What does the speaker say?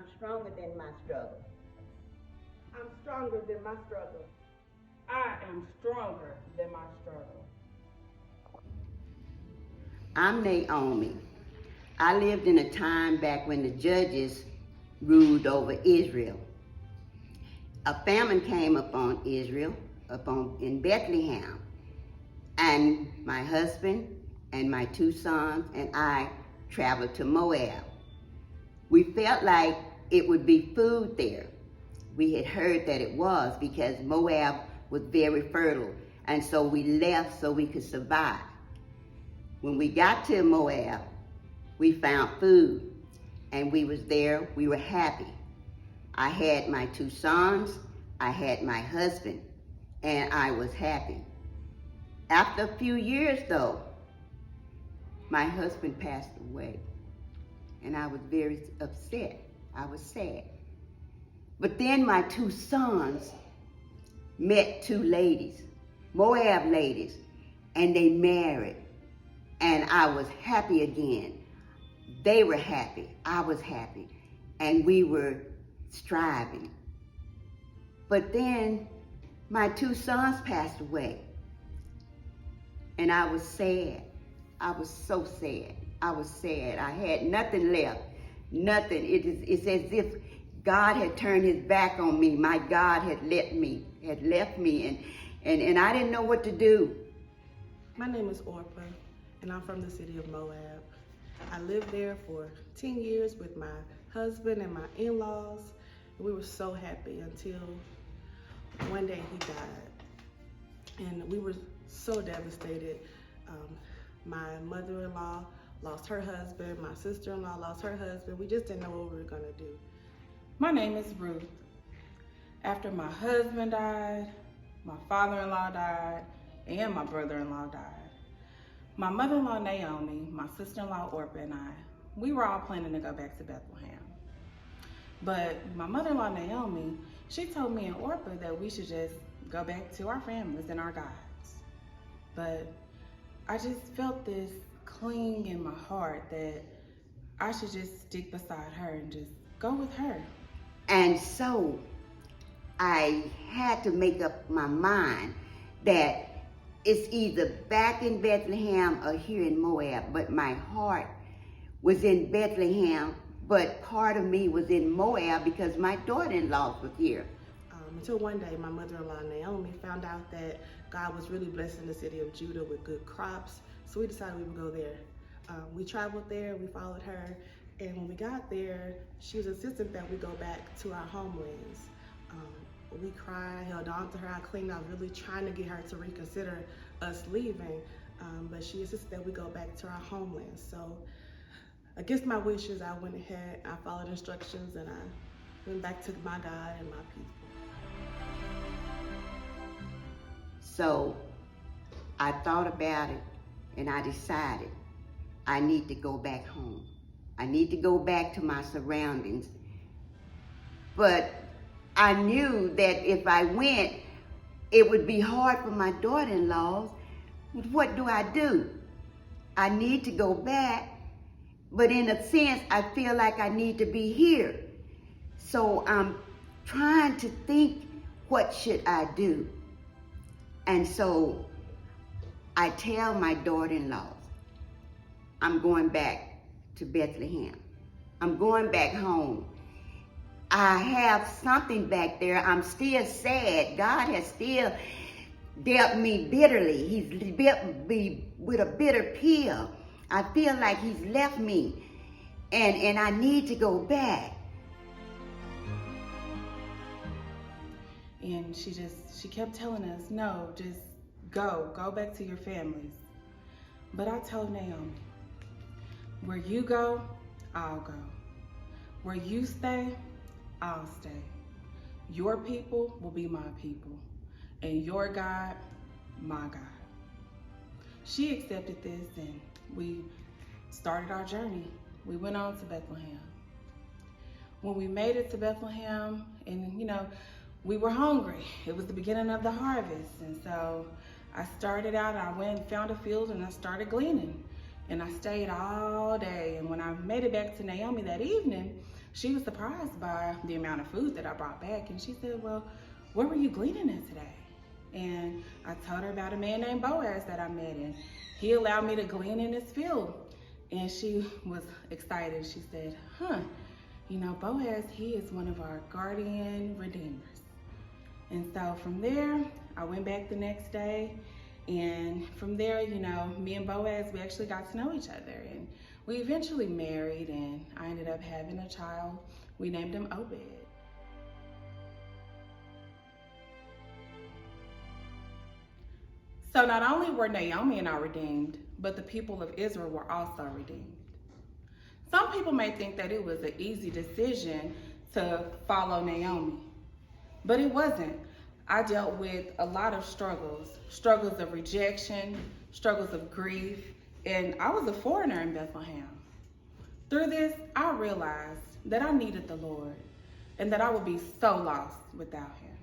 I'm stronger than my struggle. I'm stronger than my struggle. I am stronger than my struggle. I'm Naomi. I lived in a time back when the judges ruled over Israel. A famine came upon Israel, in Bethlehem, and my husband and my two sons and I traveled to Moab. We felt like it would be food there. We had heard that it was because Moab was very fertile, and so we left so we could survive. When we got to Moab, we found food, and we was there, we were happy. I had my two sons, I had my husband, and I was happy. After a few years though, my husband passed away, and I was very upset. I was sad. But then my two sons met two ladies, Moab ladies, and they married, and I was happy again. They were happy, I was happy, and we were striving. But then my two sons passed away, and I was sad. I was so sad. I was sad. I had nothing left, nothing. It's as if God had turned his back on me. My God had left me, and I didn't know what to do. My name is Orpah, and I'm from the city of Moab. I lived there for 10 years with my husband and my in-laws, and we were so happy until one day he died. And we were so devastated. My mother-in-law lost her husband, my sister-in-law lost her husband. We just didn't know what we were gonna do. My name is Ruth. After my husband died, my father-in-law died, and my brother-in-law died. My mother-in-law Naomi, my sister-in-law Orpah, and I, we were all planning to go back to Bethlehem. But my mother-in-law Naomi, she told me and Orpah that we should just go back to our families and our gods. But I just felt this cling in my heart that I should just stick beside her and just go with her. And so I had to make up my mind that it's either back in Bethlehem or here in Moab, but my heart was in Bethlehem, but part of me was in Moab because my daughter-in-law was here. Until one day, my mother-in-law Naomi found out that God was really blessing the city of Judah with good crops, so we decided we would go there. We traveled there, we followed her, and when we got there, she was insistent that we go back to our homelands. We cried, held on to her, I clinged, I was really trying to get her to reconsider us leaving, but she insisted that we go back to our homeland. So against my wishes, I went ahead, I followed instructions, and I went back to my God and my people. So I thought about it, and I decided I need to go back home. I need to go back to my surroundings. But I knew that if I went, it would be hard for my daughter-in-laws. What do? I need to go back, but in a sense, I feel like I need to be here. So I'm trying to think, what should I do? And so I tell my daughter-in-laws, I'm going back to Bethlehem. I'm going back home. I have something back there. I'm still sad. God has still dealt me bitterly. He's dealt me with a bitter pill. I feel like he's left me, and I need to go back. And she kept telling us, no, just go back to your families. But I told Naomi, where you go, I'll go. Where you stay, I'll stay. Your people will be my people, and your God, my God. She accepted this, and we started our journey. We went on to Bethlehem. When we made it to Bethlehem, and we were hungry. It was the beginning of the harvest, and so I started out, I went and found a field and I started gleaning. And I stayed all day, and when I made it back to Naomi that evening, she was surprised by the amount of food that I brought back. And she said, well, where were you gleaning in today? And I told her about a man named Boaz that I met, and he allowed me to glean in his field. And she was excited. She said, you know, Boaz, he is one of our guardian redeemers. And so from there, I went back the next day. And from there, you know, me and Boaz, we actually got to know each other. And we eventually married, and I ended up having a child. We named him Obed. So not only were Naomi and I redeemed, but the people of Israel were also redeemed. Some people may think that it was an easy decision to follow Naomi, but it wasn't. I dealt with a lot of struggles of rejection, struggles of grief, and I was a foreigner in Bethlehem. Through this, I realized that I needed the Lord and that I would be so lost without him.